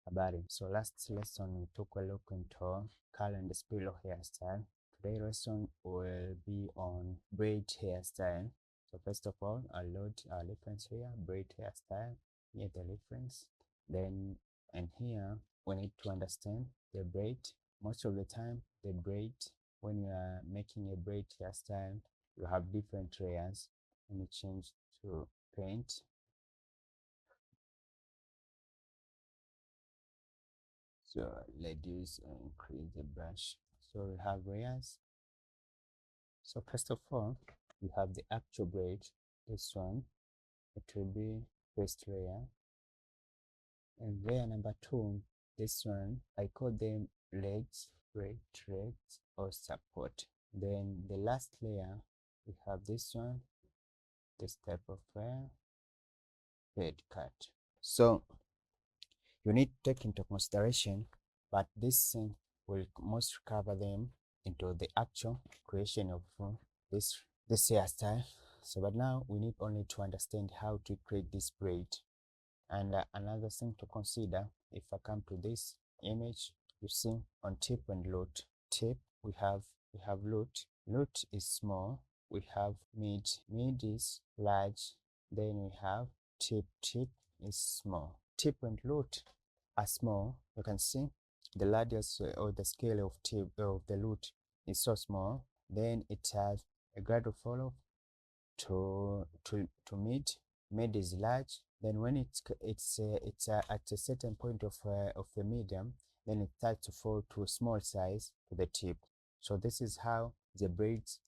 Habari. So last lesson we took a look into curl and spiral hairstyle. Today's lesson will be on braid hairstyle. So first of all, I'll load our reference here, braid hairstyle. Here the reference. Then and here we need to understand the braid. Most of the time the braid, when you are making a braid hairstyle, you have different layers. Let me change to paint. So reduce and increase the brush. So we have layers. So first of all, we have the actual braid. This one, it will be first layer. And layer number 2, this one, I call them legs, braid threads, or support. Then the last layer, we have this one, this type of layer, thread cut. So you need to take into consideration, but this thing will most cover them into the actual creation of this hairstyle. So but now we need only to understand how to create this braid. And another thing to consider, if I come to this image, you see on tip and loot. Tip, we have loot. Loot is small. We have mid is large. Then we have tip is small. Tip and loot are small. You can see the radius or the scale of tip of the loot is so small. Then it has a gradual follow to mid. Mid is large. Then when it's at a certain point of a medium, then it starts to fall to a small size to the tip. So this is how the braids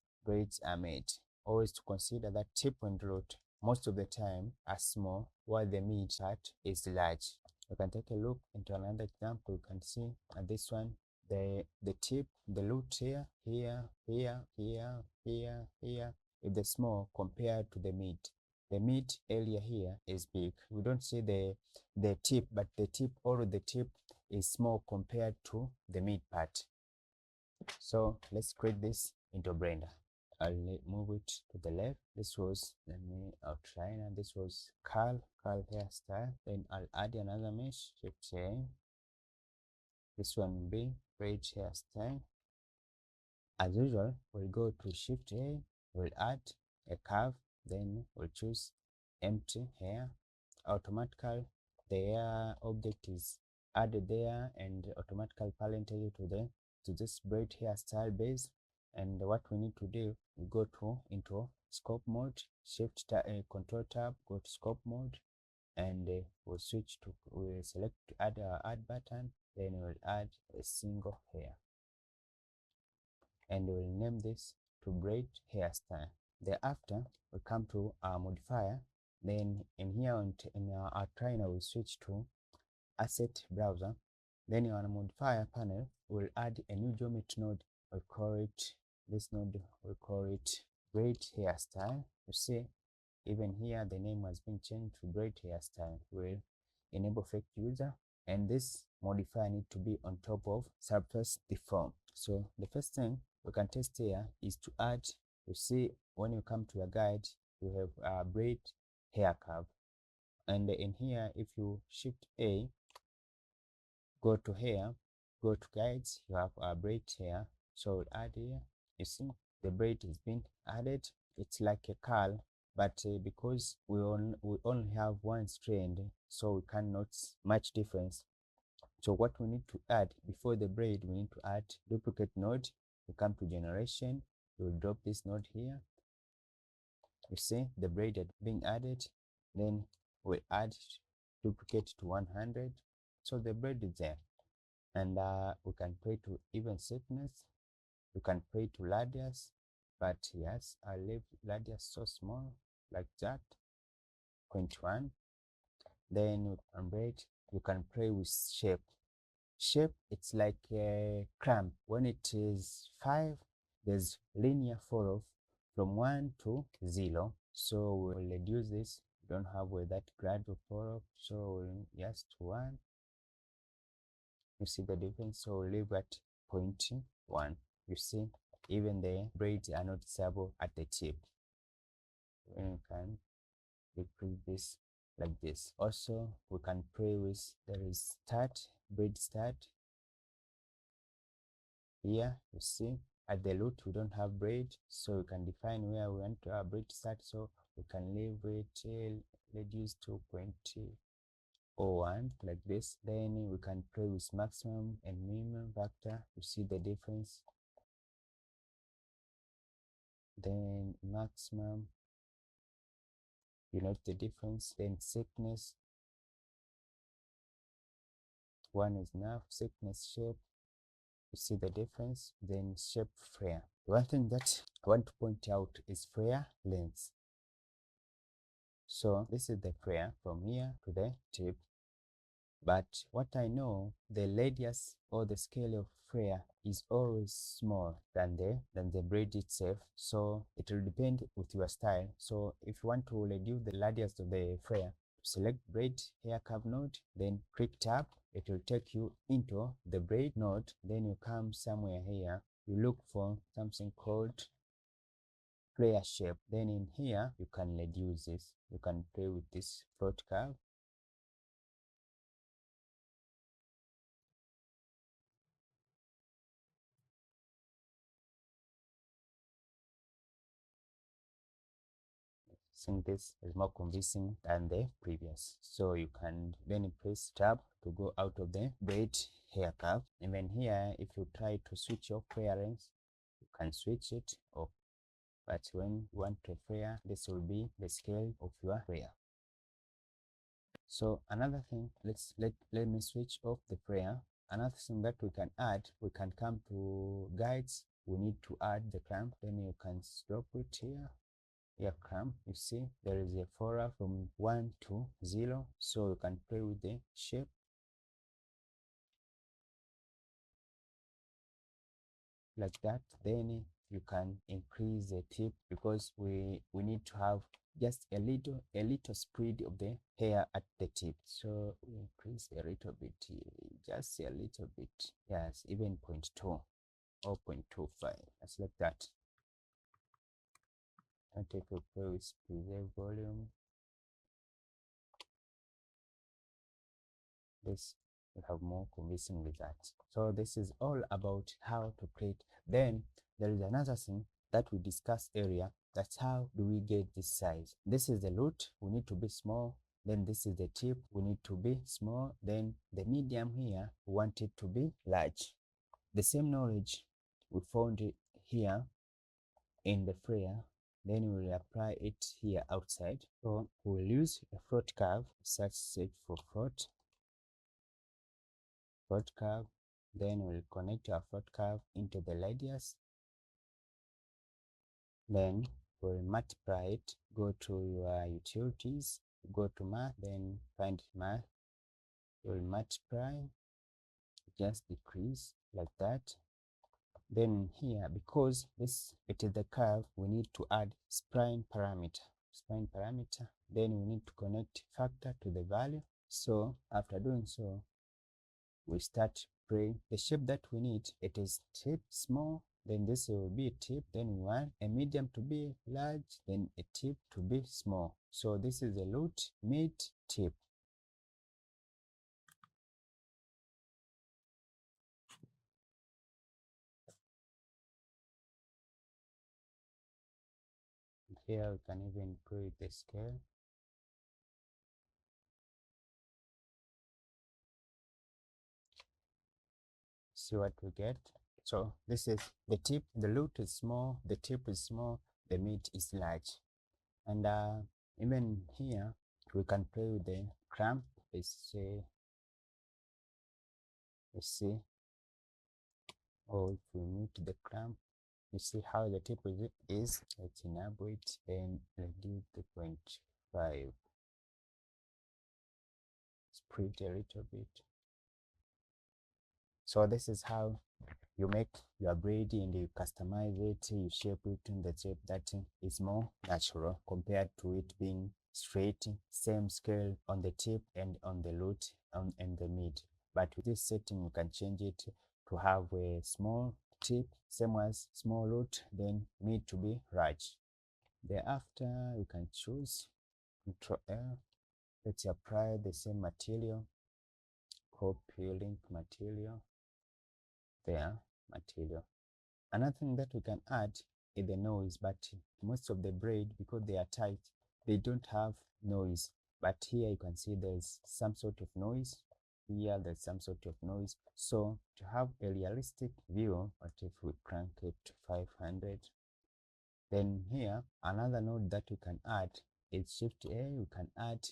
are made. Always to consider that tip and root most of the time are small, while the mid part is large. You can take a look into another example. You can see at this one, the tip, the root here, is the small compared to the mid. The mid area here is big. We don't see the tip, but the tip is small compared to the mid part. So let's create this into Blender. I'll move it to the left. This was, let me outline, and this was curl hairstyle. Then I'll add another mesh, Shift A. This one will be braid hairstyle. As usual, we'll go to Shift A, we'll add a curve, then we'll choose empty hair. Automatically the hair object is added there, and automatically parented to this braid hairstyle base. And what we need to do, we go into scope mode, Control Tab, go to scope mode, and we'll select to add our add button. Then we'll add a single hair, and we'll name this to braid hairstyle. Thereafter, we come to our modifier. Then in here in our outliner, we switch to Asset Browser. Then in our modifier panel, we'll add a new geometry node. We'll call it this node. We'll call it braid hairstyle. You see, even here the name has been changed to braid hairstyle. We'll enable fake user, and this modifier need to be on top of surface deform. So the first thing we can test here is to add. You see, when you come to your guide, you have a braid hair curve, and in here, if you Shift A, go to hair, go to guides, you have a braid hair. So we'll add here. You see, the braid is being added. It's like a curl, but because we only have one strand, so we cannot much difference. So what we need to add before the braid, we need to add duplicate node. We come to generation, we'll drop this node here. You see the braid had been added. Then we'll add duplicate to 100. So the braid is there, and we can play to even thickness. We can play to radius, but yes, I leave radius so small like that, 0.1. Then on braid, you can play with shape. Shape, it's like a clamp. When it is 5, there's linear fall off from 1 to 0. So we'll reduce this. We don't have that gradual fall off, so we'll just 1. You see the difference, so we'll leave at 0.1. You see, even the braids are noticeable at the tip. You can decrease this like this. Also, we can play with, there is braid start. Here you see at the root we don't have braid, so we can define where we want to have braid start. So we can leave it reduce to 0.01 like this. Then we can play with maximum and minimum factor. You see the difference. Then maximum, you note the difference. Then thickness, one is enough. Thickness, shape, you see the difference. Then shape, flare. One thing that I want to point out is flare length. So this is the flare from here to the tip. But what I know, the radius or the scale of flare is always small than the braid itself. So it will depend with your style. So if you want to reduce the radius of the flare, select braid hair curve node, then click tab. It will take you into the braid node. Then you come somewhere here. You look for something called flare shape. Then in here you can reduce this. You can play with this float curve. Think this is more convincing than the previous. So you can then press tab to go out of the braid hair curve. And then here, if you try to switch your clearance, you can switch it off. But when you want to flare, this will be the scale of your flare. So another thing, let me switch off the flare. Another thing that we can add, we can come to guides. We need to add the clamp. Then you can stop it here. Clamp, you see there is a fora from 1 to 0, so you can play with the shape like that. Then you can increase the tip because we need to have just a little spread of the hair at the tip, so we increase a little bit, just a little bit, yes, even 0.2 or 0.25, just like that. And take a play with preserve volume. This will have more convincing results. So this is all about how to create. Then there is another thing that we discussed earlier. That's how do we get this size. This is the root, we need to be small. Then this is the tip, we need to be small. Then the medium here, we want it to be large. The same knowledge we found it here in the flare, then we will apply it here outside. So we'll use a float curve, search for float curve. Then we'll connect our float curve into the radius. Then we'll multiply it. Go to your utilities, go to math, then find math. We'll multiply, just decrease like that. Then here, because it is the curve, we need to add spline parameter. Then we need to connect factor to the value. So after doing so, we start praying. The shape that we need, it is tip small, then this will be a tip, then we want a medium to be large, then a tip to be small. So this is a root, mid, tip. Here we can even create the scale. See what we get. So this is the tip, the root is small, the tip is small, the mid is large. And even here we can play with the clamp. Let's see, or if we mute the clamp, you see how the tip is. Let's enable it and reduce the 0.5, spread a little bit. So this is how you make your braid and you customize it, you shape it in the shape that is more natural compared to it being straight, same scale on the tip and on the root and the mid. But with this setting, you can change it to have a small tip, same as small root, then mid to be large. Thereafter, you can choose Ctrl L let's apply the same material, copy link material, there, material. Another thing that we can add is the noise, but most of the braid, because they are tight, they don't have noise. But here you can see there's some sort of noise. Here there's some sort of noise. So to have a realistic view, what if we crank it to 500? Then here, another node that we can add is Shift A. We can add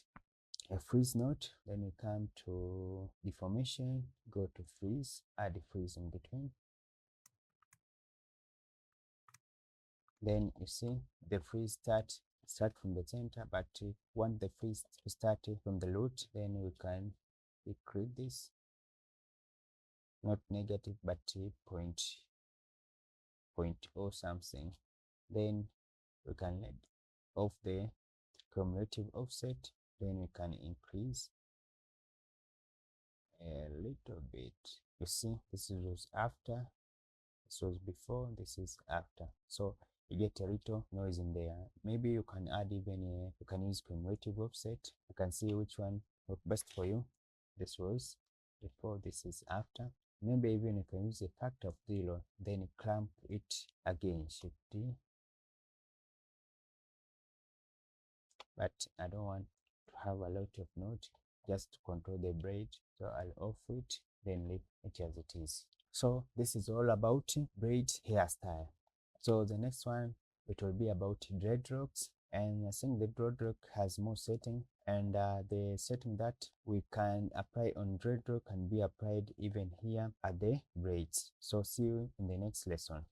a freeze node. Then we come to deformation, go to freeze, add a freeze in between. Then you see the freeze start from the center, but want the freeze to start from the root, then we can decrease this, not negative, but point or something. Then we can let off the cumulative offset, then we can increase a little bit. You see, this was after, this was before, this is after, so you get a little noise in there. Maybe you can add even you can use cumulative offset. You can see which one works best for you. This was before, this is after. Maybe even you can use a factor of 0, then clamp it again, Shift D. But I don't want to have a lot of note, just to control the braid, so I'll off it, then leave it as it is. So this is all about braid hairstyle. So the next one, it will be about dreadlocks, and I think the dreadlock has more setting, and the setting that we can apply on dreadlock can be applied even here at the braids. So see you in the next lesson.